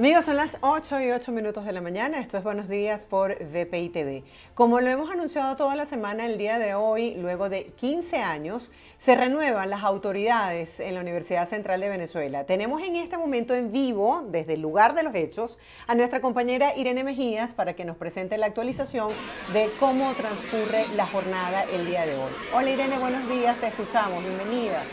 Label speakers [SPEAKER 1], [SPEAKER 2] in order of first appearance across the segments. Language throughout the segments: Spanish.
[SPEAKER 1] Amigos, son las 8:08 de la mañana. Esto es Buenos Días por VPI TV. Como lo hemos anunciado toda la semana, el día de hoy, luego de 15 años, se renuevan las autoridades en la Universidad Central de Venezuela. Tenemos en este momento en vivo, desde el lugar de los hechos, a nuestra compañera Irene Mejías para que nos presente la actualización de cómo transcurre la jornada el día de hoy. Hola Irene, buenos días, te escuchamos, bienvenida.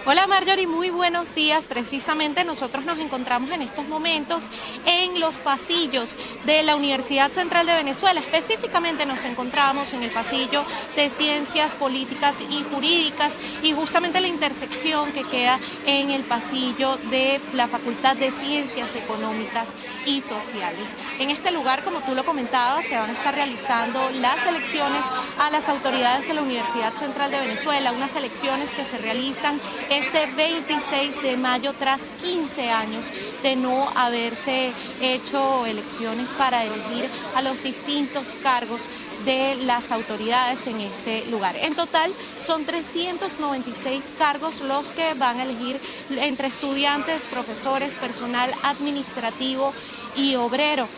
[SPEAKER 2] Hola Marjorie, muy buenos días. Precisamente nosotros nos encontramos en estos momentos en los pasillos de la Universidad Central de Venezuela. Específicamente nos encontramos en el pasillo de Ciencias Políticas y Jurídicas y justamente la intersección que queda en el pasillo de la Facultad de Ciencias Económicas y Sociales. En este lugar, como tú lo comentabas, se van a estar realizando las elecciones a las autoridades de la Universidad Central de Venezuela, unas elecciones que se realizan este 26 de mayo tras 15 años de no haberse hecho elecciones para elegir a los distintos cargos de las autoridades en este lugar. En total son 396 cargos los que van a elegir entre estudiantes, profesores, personal administrativo y obrero.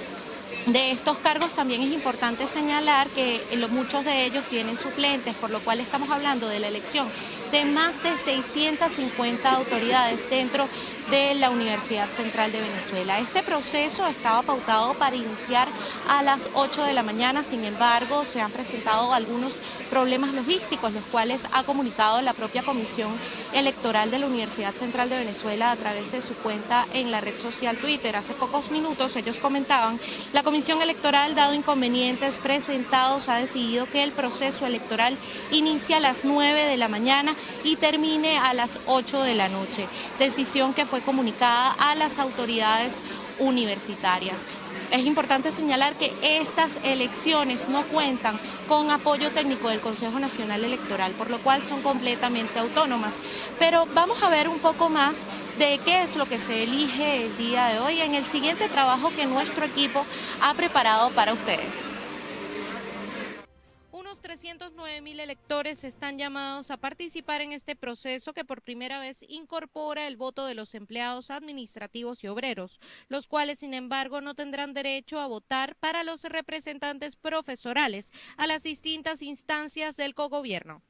[SPEAKER 2] De estos cargos también es importante señalar que muchos de ellos tienen suplentes, por lo cual estamos hablando de la elección de más de 650 autoridades dentro de la Universidad Central de Venezuela. Este proceso estaba pautado para iniciar a las 8 de la mañana, sin embargo, se han presentado algunos problemas logísticos, los cuales ha comunicado la propia Comisión Electoral de la Universidad Central de Venezuela a través de su cuenta en la red social Twitter. Hace pocos minutos ellos comentaban, la Comisión Electoral, dado inconvenientes presentados, ha decidido que el proceso electoral inicie a las 9 de la mañana y termine a las 8 de la noche, decisión que fue comunicada a las autoridades universitarias. Es importante señalar que estas elecciones no cuentan con apoyo técnico del Consejo Nacional Electoral, por lo cual son completamente autónomas. Pero vamos a ver un poco más de qué es lo que se elige el día de hoy en el siguiente trabajo que nuestro equipo ha preparado para ustedes. Unos 309.000 electores están llamados a participar en este proceso que por primera vez incorpora el voto de los empleados administrativos y obreros, los cuales sin embargo no tendrán derecho a votar para los representantes profesorales a las distintas instancias del cogobierno.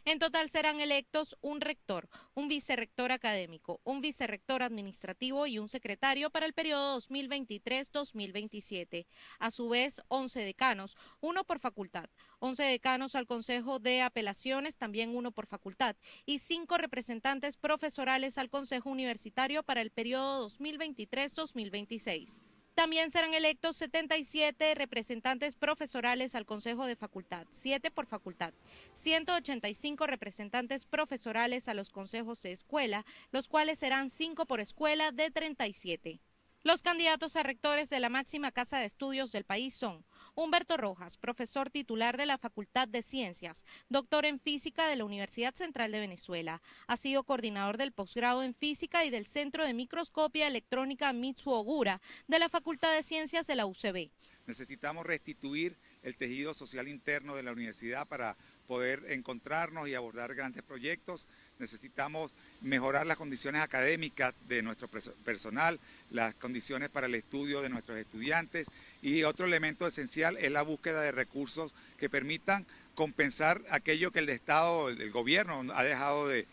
[SPEAKER 2] En total serán electos un rector, un vicerrector académico, un vicerrector administrativo y un secretario para el periodo 2023-2027. A su vez, 11 decanos, uno por facultad, 11 decanos al Consejo de Apelaciones, también uno por facultad, y 5 representantes profesorales al Consejo Universitario para el periodo 2023-2026. También serán electos 77 representantes profesorales al Consejo de Facultad, 7 por facultad, 185 representantes profesorales a los consejos de escuela, los cuales serán 5 por escuela de 37. Los candidatos a rectores de la máxima casa de estudios del país son Humberto Rojas, profesor titular de la Facultad de Ciencias, doctor en Física de la Universidad Central de Venezuela. Ha sido coordinador del posgrado en Física y del Centro de Microscopía Electrónica Mitsuo Ogura de la Facultad de Ciencias de la UCB.
[SPEAKER 3] Necesitamos restituir el tejido social interno de la universidad para poder encontrarnos y abordar grandes proyectos. Necesitamos mejorar las condiciones académicas de nuestro personal, las condiciones para el estudio de nuestros estudiantes y otro elemento esencial es la búsqueda de recursos que permitan compensar aquello que el Estado, el gobierno ha dejado de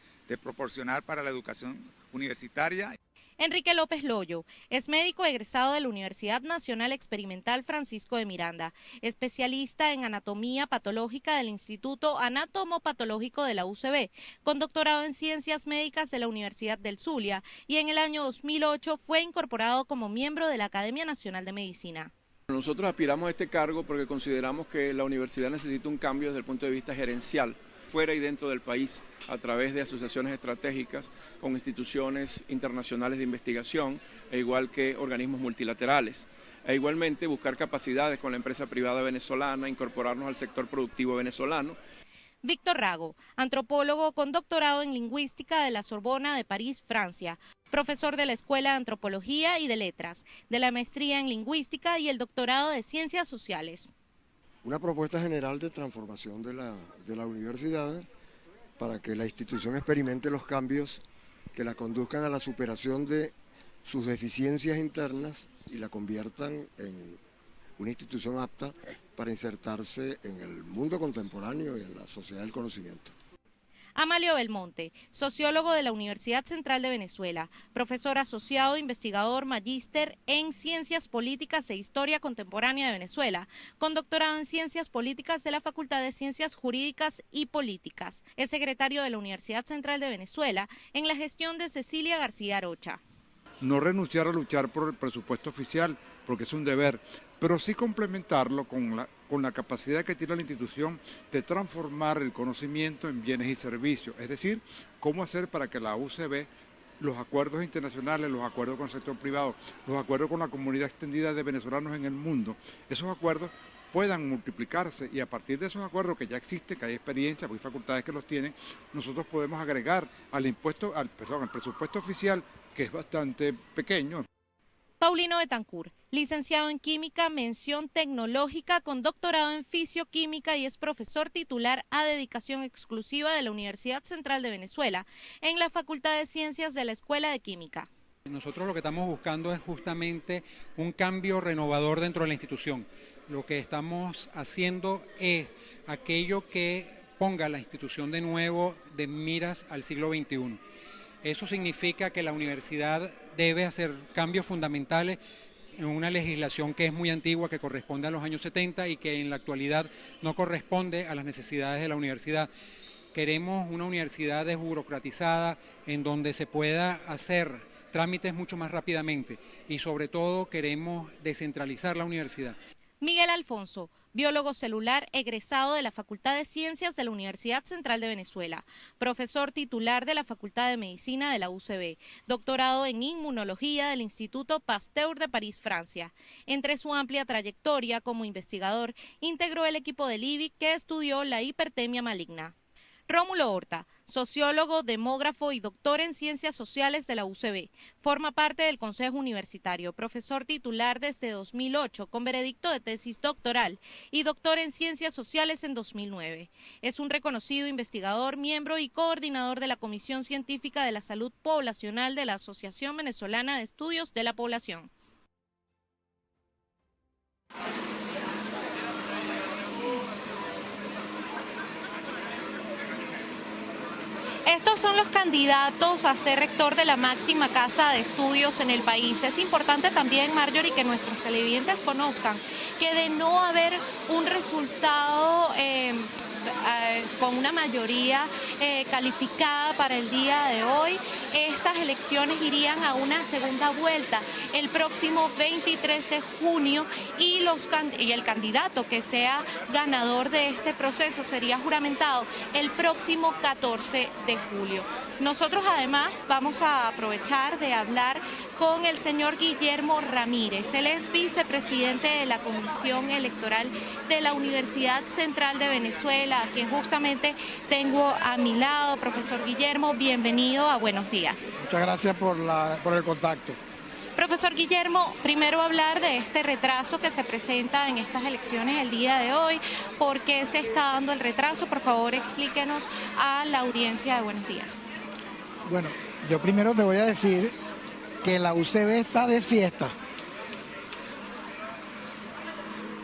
[SPEAKER 3] proporcionar para la educación universitaria.
[SPEAKER 2] Enrique López Loyo es médico egresado de la Universidad Nacional Experimental Francisco de Miranda, especialista en anatomía patológica del Instituto Anatomopatológico de la UCB, con doctorado en Ciencias Médicas de la Universidad del Zulia y en el año 2008 fue incorporado como miembro de la Academia Nacional de Medicina.
[SPEAKER 4] Nosotros aspiramos a este cargo porque consideramos que la universidad necesita un cambio desde el punto de vista gerencial, fuera y dentro del país, a través de asociaciones estratégicas con instituciones internacionales de investigación, e igual que organismos multilaterales. E igualmente buscar capacidades con la empresa privada venezolana, incorporarnos al sector productivo venezolano.
[SPEAKER 2] Víctor Rago, antropólogo con doctorado en lingüística de la Sorbona de París, Francia, profesor de la Escuela de Antropología y de Letras, de la maestría en lingüística y el doctorado de Ciencias Sociales.
[SPEAKER 5] una propuesta general de transformación de la universidad para que la institución experimente los cambios que la conduzcan a la superación de sus deficiencias internas y la conviertan en una institución apta para insertarse en el mundo contemporáneo y en la sociedad del conocimiento.
[SPEAKER 2] Amalio Belmonte, sociólogo de la Universidad Central de Venezuela, profesor asociado, investigador, magíster en Ciencias Políticas e Historia Contemporánea de Venezuela, con doctorado en Ciencias Políticas de la Facultad de Ciencias Jurídicas y Políticas. Es secretario de la Universidad Central de Venezuela en la gestión de Cecilia García Arocha.
[SPEAKER 6] No renunciar a luchar por el presupuesto oficial, porque es un deber, pero sí complementarlo con la capacidad que tiene la institución de transformar el conocimiento en bienes y servicios. Es decir, cómo hacer para que la UCB, los acuerdos internacionales, los acuerdos con el sector privado, los acuerdos con la comunidad extendida de venezolanos en el mundo, esos acuerdos puedan multiplicarse y a partir de esos acuerdos que ya existen, que hay experiencia, porque hay facultades que los tienen, nosotros podemos agregar al presupuesto oficial, que es bastante pequeño.
[SPEAKER 2] Paulino Betancourt, licenciado en Química, mención tecnológica con doctorado en Fisioquímica y es profesor titular a dedicación exclusiva de la Universidad Central de Venezuela en la Facultad de Ciencias de la Escuela de Química.
[SPEAKER 7] Nosotros lo que estamos buscando es justamente un cambio renovador dentro de la institución. Lo que estamos haciendo es aquello que ponga la institución de nuevo de miras al siglo XXI. Eso significa que la universidad debe hacer cambios fundamentales en una legislación que es muy antigua, que corresponde a los años 70 y que en la actualidad no corresponde a las necesidades de la universidad. Queremos una universidad desburocratizada en donde se pueda hacer trámites mucho más rápidamente y sobre todo queremos descentralizar la universidad.
[SPEAKER 2] Miguel Alfonso, biólogo celular egresado de la Facultad de Ciencias de la Universidad Central de Venezuela, profesor titular de la Facultad de Medicina de la UCB, doctorado en Inmunología del Instituto Pasteur de París, Francia. Entre su amplia trayectoria como investigador, integró el equipo del IBIC que estudió la hipertemia maligna. Rómulo Horta, sociólogo, demógrafo y doctor en Ciencias Sociales de la UCB. Forma parte del Consejo Universitario, profesor titular desde 2008 con veredicto de tesis doctoral y doctor en Ciencias Sociales en 2009. Es un reconocido investigador, miembro y coordinador de la Comisión Científica de la Salud Poblacional de la Asociación Venezolana de Estudios de la Población. Estos son los candidatos a ser rector de la máxima casa de estudios en el país. Es importante también, Marjorie, que nuestros televidentes conozcan que de no haber un resultado con una mayoría calificada para el día de hoy, estas elecciones irían a una segunda vuelta el próximo 23 de junio y el candidato que sea ganador de este proceso sería juramentado el próximo 14 de julio. Nosotros además vamos a aprovechar de hablar con el señor Guillermo Ramírez. Él es vicepresidente de la Comisión Electoral de la Universidad Central de Venezuela, a quien justamente tengo a mi lado. Profesor Guillermo, bienvenido a Buenos Días.
[SPEAKER 8] Muchas gracias por el contacto.
[SPEAKER 2] Profesor Guillermo, primero hablar de este retraso que se presenta en estas elecciones el día de hoy. ¿Por qué se está dando el retraso? Por favor, explíquenos a la audiencia de Buenos Días.
[SPEAKER 8] Bueno, yo primero te voy a decir que la UCB está de fiesta.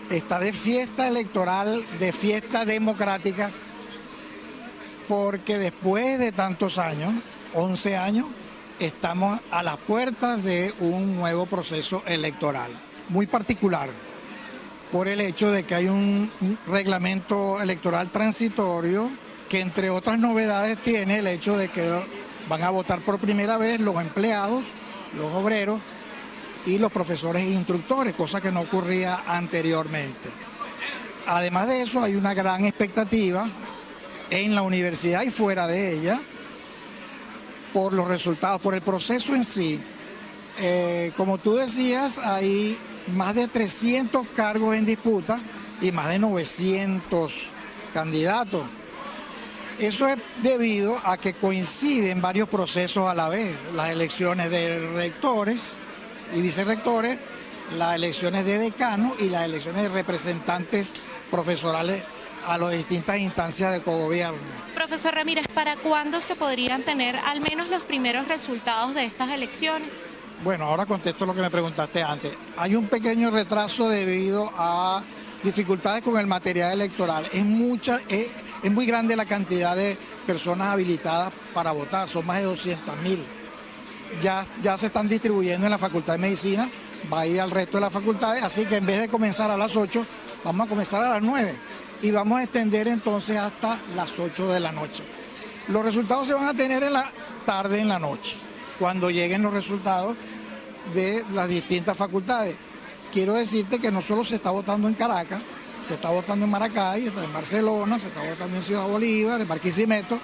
[SPEAKER 8] Está de fiesta electoral, de fiesta democrática, porque después de tantos años, 11 años, estamos a las puertas de un nuevo proceso electoral, muy particular, por el hecho de que hay un reglamento electoral transitorio que entre otras novedades tiene el hecho de que van a votar por primera vez los empleados, los obreros y los profesores e instructores, cosa que no ocurría anteriormente. Además de eso, hay una gran expectativa en la universidad y fuera de ella por los resultados, por el proceso en sí. Como tú decías, hay más de 300 cargos en disputa y más de 900 candidatos. Eso es debido a que coinciden varios procesos a la vez, las elecciones de rectores y vicerrectores, las elecciones de decanos y las elecciones de representantes profesorales a las distintas instancias de cogobierno.
[SPEAKER 2] Profesor Ramírez, ¿para cuándo se podrían tener al menos los primeros resultados de estas elecciones?
[SPEAKER 8] Bueno, ahora contesto lo que me preguntaste antes. Hay un pequeño retraso debido a dificultades con el material electoral. Es muy grande la cantidad de personas habilitadas para votar, son más de 200.000. Ya se están distribuyendo en la Facultad de Medicina, va a ir al resto de las facultades, así que en vez de comenzar a las 8, vamos a comenzar a las 9 y vamos a extender entonces hasta las 8 de la noche. Los resultados se van a tener en la tarde, en la noche, cuando lleguen los resultados de las distintas facultades. Quiero decirte que no solo se está votando en Caracas, se está votando en Maracay, en Barcelona, se está votando en Ciudad Bolívar, en Barquisimeto,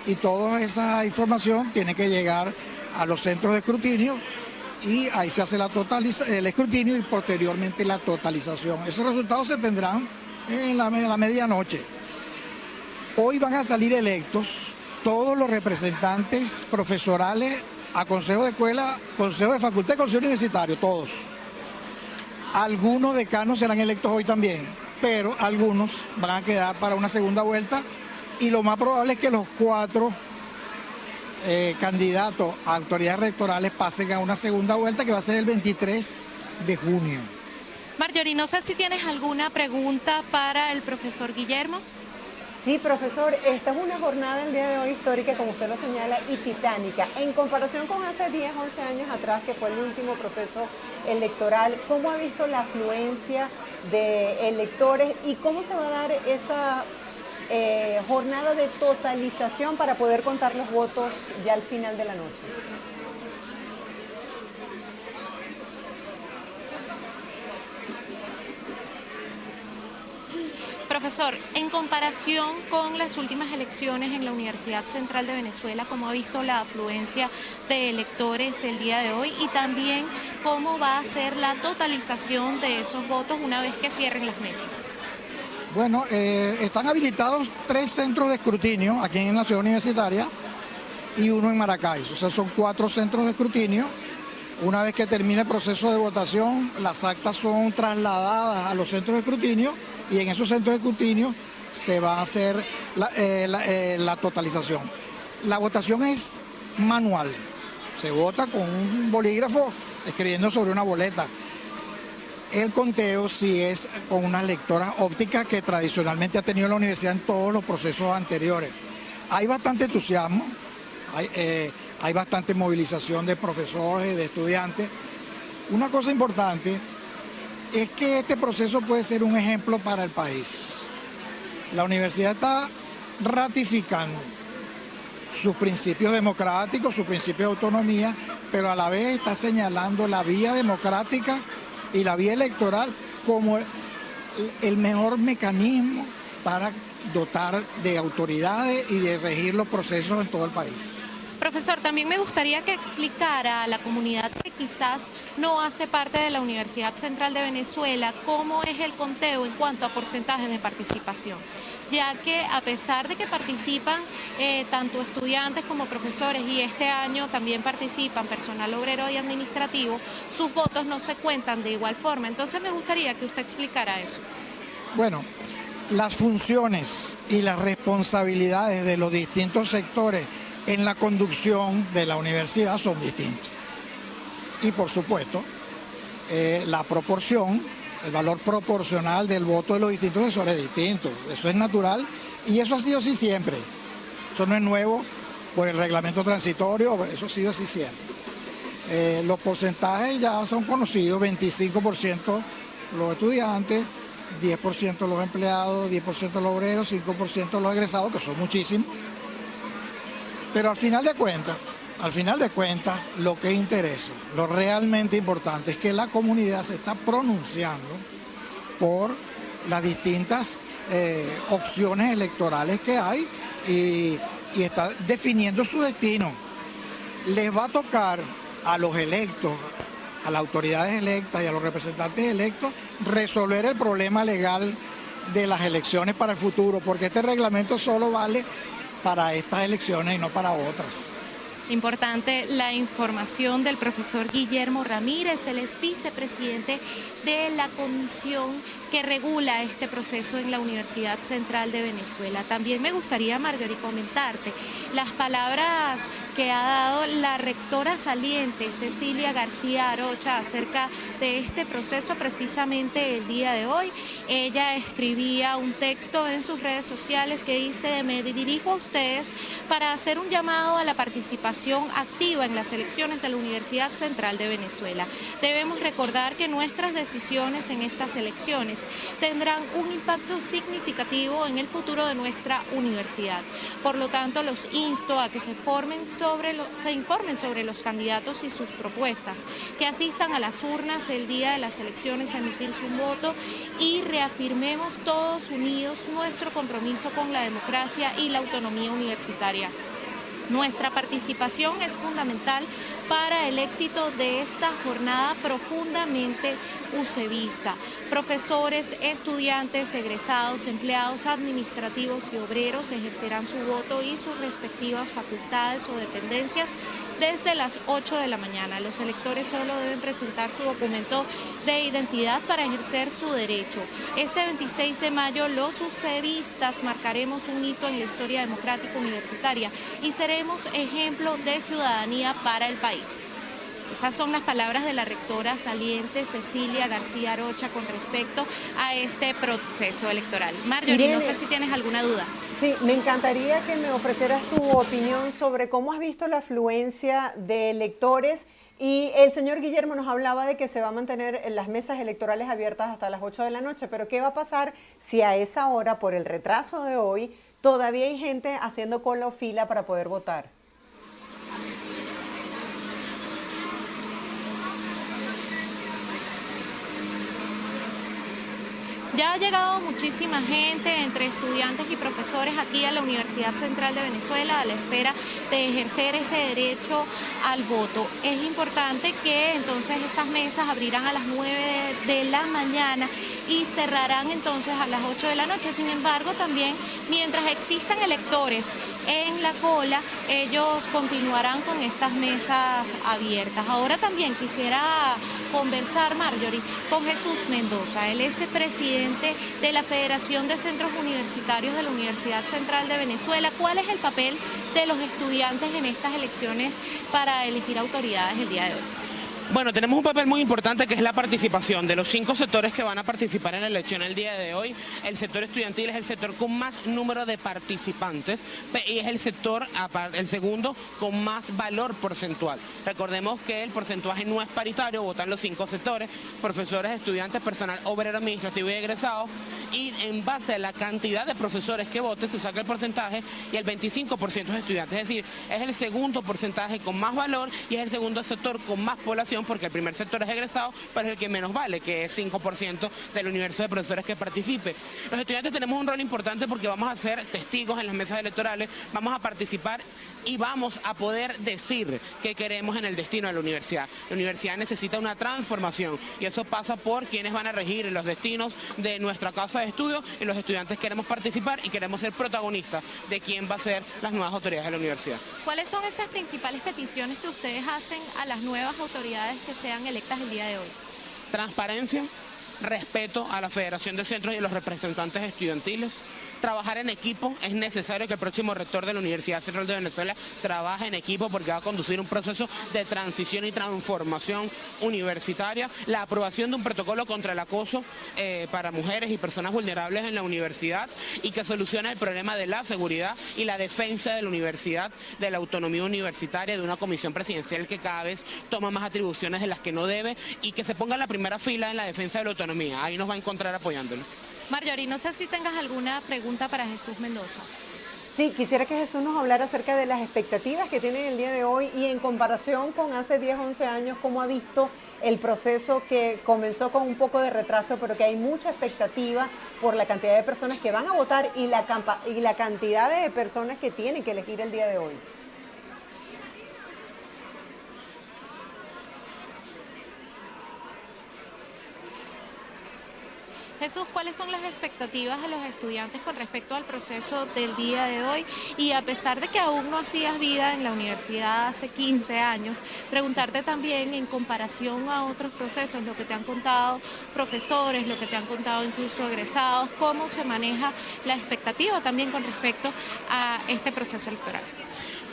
[SPEAKER 8] y toda esa información tiene que llegar a los centros de escrutinio y ahí se hace el escrutinio y posteriormente la totalización. Esos resultados se tendrán en la medianoche. Hoy van a salir electos todos los representantes profesorales a consejo de escuela, consejo de facultad y consejo universitario, todos. Algunos decanos serán electos hoy también, pero algunos van a quedar para una segunda vuelta y lo más probable es que los 4 candidatos a autoridades rectorales pasen a una segunda vuelta que va a ser el 23 de junio.
[SPEAKER 2] Marjorie, no sé si tienes alguna pregunta para el profesor Guillermo.
[SPEAKER 1] Sí, profesor, esta es una jornada el día de hoy histórica, como usted lo señala, y titánica. En comparación con hace 10, 11 años atrás, que fue el último proceso electoral, ¿cómo ha visto la afluencia de electores y cómo se va a dar esa jornada de totalización para poder contar los votos ya al final de la noche?
[SPEAKER 2] Profesor, en comparación con las últimas elecciones en la Universidad Central de Venezuela, ¿cómo ha visto la afluencia de electores el día de hoy? Y también, ¿cómo va a ser la totalización de esos votos una vez que cierren las mesas?
[SPEAKER 8] Bueno, están habilitados 3 centros de escrutinio aquí en la ciudad universitaria y uno en Maracay. O sea, son 4 centros de escrutinio. Una vez que termine el proceso de votación, las actas son trasladadas a los centros de escrutinio y en esos centros de escrutinio se va a hacer la totalización. La votación es manual. Se vota con un bolígrafo escribiendo sobre una boleta. El conteo sí es con unas lectoras ópticas que tradicionalmente ha tenido la universidad en todos los procesos anteriores. Hay bastante entusiasmo, hay bastante movilización de profesores, de estudiantes. Una cosa importante es que este proceso puede ser un ejemplo para el país. La universidad está ratificando sus principios democráticos, sus principios de autonomía, pero a la vez está señalando la vía democrática y la vía electoral como el mejor mecanismo para dotar de autoridades y de regir los procesos en todo el país.
[SPEAKER 2] Profesor, también me gustaría que explicara a la comunidad que quizás no hace parte de la Universidad Central de Venezuela cómo es el conteo en cuanto a porcentajes de participación, ya que a pesar de que participan tanto estudiantes como profesores y este año también participan personal obrero y administrativo, sus votos no se cuentan de igual forma. Entonces me gustaría que usted explicara eso.
[SPEAKER 8] Bueno, las funciones y las responsabilidades de los distintos sectores en la conducción de la universidad son distintos. Y por supuesto, la proporción, el valor proporcional del voto de los distintos sectores es distinto. Eso es natural y eso ha sido así siempre. Eso no es nuevo por el reglamento transitorio, eso ha sido así siempre. Los porcentajes ya son conocidos, 25% los estudiantes, 10% los empleados, 10% los obreros, 5% los egresados, que son muchísimos. Pero al final de cuentas, lo que interesa, lo realmente importante es que la comunidad se está pronunciando por las distintas opciones electorales que hay y está definiendo su destino. Les va a tocar a los electos, a las autoridades electas y a los representantes electos resolver el problema legal de las elecciones para el futuro, porque este reglamento solo vale para estas elecciones y no para otras.
[SPEAKER 2] Importante la información del profesor Guillermo Ramírez, él es vicepresidente de la comisión que regula este proceso en la Universidad Central de Venezuela. También me gustaría, Marjorie, comentarte las palabras que ha dado la rectora saliente, Cecilia García Arocha, acerca de este proceso precisamente el día de hoy. Ella escribía un texto en sus redes sociales que dice: me dirijo a ustedes para hacer un llamado a la participación activa en las elecciones de la Universidad Central de Venezuela. Debemos recordar que nuestras decisiones en estas elecciones tendrán un impacto significativo en el futuro de nuestra universidad. Por lo tanto, los insto a que se informen sobre los candidatos y sus propuestas, que asistan a las urnas el día de las elecciones a emitir su voto y reafirmemos todos unidos nuestro compromiso con la democracia y la autonomía universitaria. Nuestra participación es fundamental para el éxito de esta jornada profundamente ucevista. Profesores, estudiantes, egresados, empleados administrativos y obreros ejercerán su voto y sus respectivas facultades o dependencias desde las 8 de la mañana. Los electores solo deben presentar su documento de identidad para ejercer su derecho. Este 26 de mayo los ucevistas marcaremos un hito en la historia democrática universitaria y seremos ejemplo de ciudadanía para el país. Estas son las palabras de la rectora saliente Cecilia García Arocha con respecto a este proceso electoral. Marjorie, no sé si tienes alguna duda.
[SPEAKER 1] Sí, me encantaría que me ofrecieras tu opinión sobre cómo has visto la afluencia de electores. Y el señor Guillermo nos hablaba de que se va a mantener las mesas electorales abiertas hasta las 8 de la noche, pero ¿qué va a pasar si a esa hora, por el retraso de hoy, todavía hay gente haciendo cola o fila para poder votar?
[SPEAKER 2] Ya ha llegado muchísima gente, entre estudiantes y profesores, aquí a la Universidad Central de Venezuela a la espera de ejercer ese derecho al voto. Es importante que entonces estas mesas abrirán a las 9 de la mañana y cerrarán entonces a las 8 de la noche. Sin embargo, también mientras existan electores en la cola, ellos continuarán con estas mesas abiertas. Ahora también quisiera conversar, Marjorie, con Jesús Mendoza. Él es presidente de la Federación de Centros Universitarios de la Universidad Central de Venezuela. ¿Cuál es el papel de los estudiantes en estas elecciones para elegir autoridades el día de hoy?
[SPEAKER 9] Bueno, tenemos un papel muy importante que es la participación. De los 5 sectores que van a participar en la elección el día de hoy, el sector estudiantil es el sector con más número de participantes y es el sector, el segundo, con más valor porcentual. Recordemos que el porcentaje no es paritario, votan los 5 sectores: profesores, estudiantes, personal obrero, administrativo y egresado, y en base a la cantidad de profesores que voten se saca el porcentaje y el 25% es estudiantes. Es decir, es el segundo porcentaje con más valor y es el segundo sector con más población, porque el primer sector es egresado, pero es el que menos vale, que es 5% del universo de profesores que participe. Los estudiantes tenemos un rol importante porque vamos a ser testigos en las mesas electorales, vamos a participar y vamos a poder decir qué queremos en el destino de la universidad. La universidad necesita una transformación y eso pasa por quienes van a regir los destinos de nuestra casa de estudio, y los estudiantes queremos participar y queremos ser protagonistas de quién va a ser las nuevas autoridades de la universidad.
[SPEAKER 2] ¿Cuáles son esas principales peticiones que ustedes hacen a las nuevas autoridades que sean electas el día de hoy?
[SPEAKER 9] Transparencia, respeto a la Federación de Centros y a los representantes estudiantiles. Trabajar en equipo, es necesario que el próximo rector de la Universidad Central de Venezuela trabaje en equipo porque va a conducir un proceso de transición y transformación universitaria. La aprobación de un protocolo contra el acoso para mujeres y personas vulnerables en la universidad y que solucione el problema de la seguridad y la defensa de la universidad, de la autonomía universitaria, de una comisión presidencial que cada vez toma más atribuciones de las que no debe y que se ponga en la primera fila en la defensa de la autonomía. Ahí nos va a encontrar apoyándolo.
[SPEAKER 2] Marjorie, no sé si tengas alguna pregunta para Jesús Mendoza.
[SPEAKER 1] Sí, quisiera que Jesús nos hablara acerca de las expectativas que tienen el día de hoy y en comparación con hace 10, 11 años, cómo ha visto el proceso que comenzó con un poco de retraso, pero que hay mucha expectativa por la cantidad de personas que van a votar y la cantidad de personas que tienen que elegir el día de hoy.
[SPEAKER 2] Jesús, ¿cuáles son las expectativas de los estudiantes con respecto al proceso del día de hoy? Y a pesar de que aún no hacías vida en la universidad hace 15 años, preguntarte también en comparación a otros procesos, lo que te han contado profesores, lo que te han contado incluso egresados, cómo se maneja la expectativa también con respecto a este proceso electoral.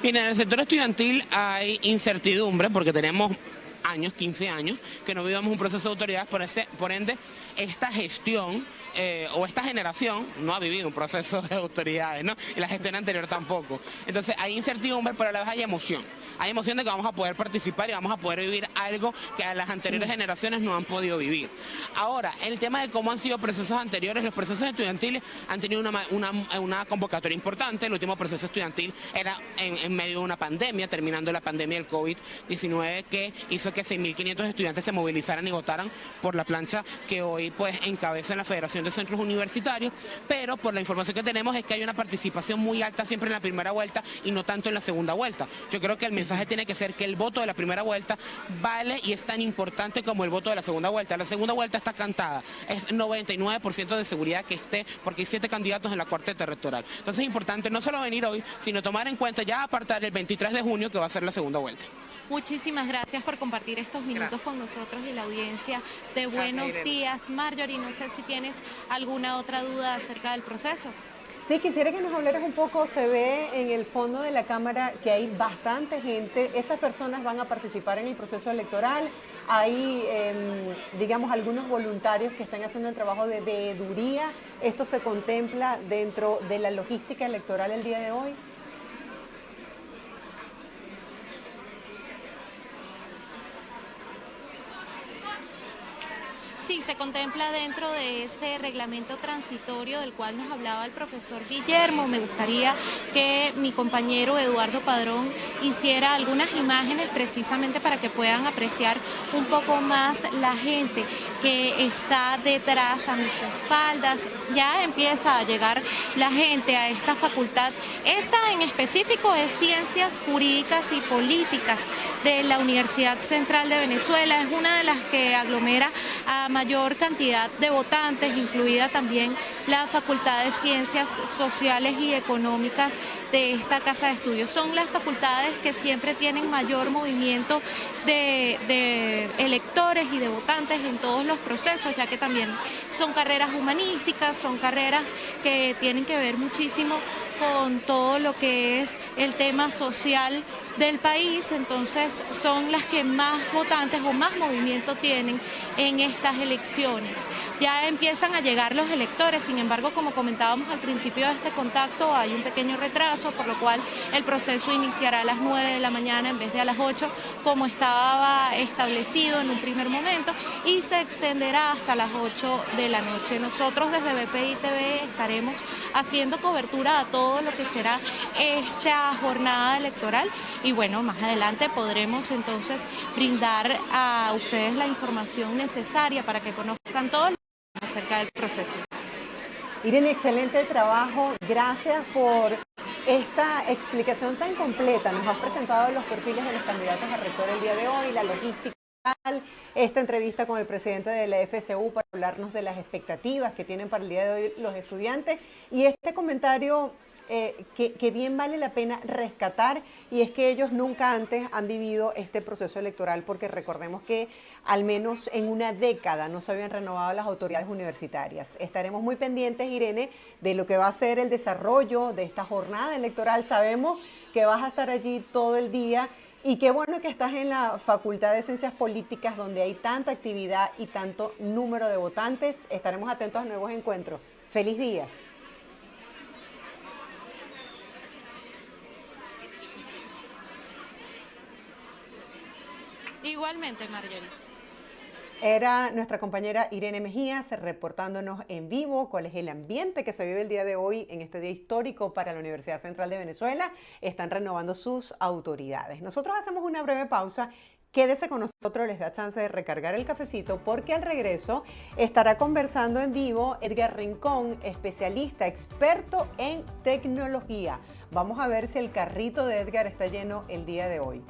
[SPEAKER 9] Mira, en el sector estudiantil hay incertidumbre porque tenemos 15 años, que no vivamos un proceso de autoridad, por ende, esta gestión o esta generación no ha vivido un proceso de autoridades, ¿no? Y la gestión anterior tampoco. Entonces hay incertidumbre, pero a la vez hay emoción. Hay emoción de que vamos a poder participar y vamos a poder vivir algo que a las anteriores generaciones no han podido vivir. Ahora, el tema de cómo han sido procesos anteriores, los procesos estudiantiles han tenido una convocatoria importante. El último proceso estudiantil era en medio de una pandemia, terminando la pandemia del COVID-19, que hizo que 6.500 estudiantes se movilizaran y votaran por la plancha que hoy pues encabeza la Federación de Centros Universitarios, pero por la información que tenemos es que hay una participación muy alta siempre en la primera vuelta y no tanto en la segunda vuelta. Yo creo que el mensaje tiene que ser que el voto de la primera vuelta vale y es tan importante como el voto de la segunda vuelta. La segunda vuelta está cantada, es 99% de seguridad que esté, porque hay 7 candidatos en la cuarteta electoral. Entonces es importante no solo venir hoy, sino tomar en cuenta ya apartar el 23 de junio que va a ser la segunda vuelta.
[SPEAKER 2] Muchísimas gracias por compartir estos minutos con nosotros y la audiencia de Buenos Días. Marjorie, no sé si tienes alguna otra duda acerca del proceso.
[SPEAKER 1] Sí, quisiera que nos hablaras un poco. Se ve en el fondo de la cámara que hay bastante gente. Esas personas van a participar en el proceso electoral. Hay, digamos, algunos voluntarios que están haciendo el trabajo de veeduría. ¿Esto se contempla dentro de la logística electoral el día de hoy?
[SPEAKER 2] Sí, se contempla dentro de ese reglamento transitorio del cual nos hablaba el profesor Guillermo. Me gustaría que mi compañero Eduardo Padrón hiciera algunas imágenes precisamente para que puedan apreciar un poco más la gente que está detrás a mis espaldas. Ya empieza a llegar la gente a esta facultad. Esta en específico es Ciencias Jurídicas y Políticas de la Universidad Central de Venezuela. Es una de las que aglomera a mayor cantidad de votantes, incluida también la Facultad de Ciencias Sociales y Económicas de esta casa de estudios. Son las facultades que siempre tienen mayor movimiento de electores y de votantes en todos los procesos, ya que también son carreras humanísticas, son carreras que tienen que ver muchísimo con todo lo que es el tema social del país. Entonces son las que más votantes o más movimiento tienen en estas elecciones. Ya empiezan a llegar los electores, sin embargo, como comentábamos al principio de este contacto, hay un pequeño retraso, por lo cual el proceso iniciará a las 9 de la mañana en vez de a las 8, como estaba establecido en un primer momento, y se extenderá hasta las 8 de la noche. Nosotros desde BPI TV estaremos haciendo cobertura a todo lo que será esta jornada electoral y bueno, más adelante podremos entonces brindar a ustedes la información necesaria para que conozcan todo acerca del proceso.
[SPEAKER 1] Irene, excelente trabajo. Gracias por esta explicación tan completa. Nos has presentado los perfiles de los candidatos a rector el día de hoy, la logística, esta entrevista con el presidente de la FCU para hablarnos de las expectativas que tienen para el día de hoy los estudiantes y este comentario que bien vale la pena rescatar, y es que ellos nunca antes han vivido este proceso electoral, porque recordemos que al menos en una década no se habían renovado las autoridades universitarias. Estaremos muy pendientes, Irene, de lo que va a ser el desarrollo de esta jornada electoral. Sabemos que vas a estar allí todo el día y qué bueno que estás en la Facultad de Ciencias Políticas, donde hay tanta actividad y tanto número de votantes. Estaremos atentos a nuevos encuentros. ¡Feliz día!
[SPEAKER 2] Igualmente, Marjorie.
[SPEAKER 1] Era nuestra compañera Irene Mejías reportándonos en vivo cuál es el ambiente que se vive el día de hoy en este día histórico para la Universidad Central de Venezuela. Están renovando sus autoridades. Nosotros hacemos una breve pausa. Quédese con nosotros, les da chance de recargar el cafecito, porque al regreso estará conversando en vivo Edgar Rincón, especialista, experto en tecnología. Vamos a ver si el carrito de Edgar está lleno el día de hoy.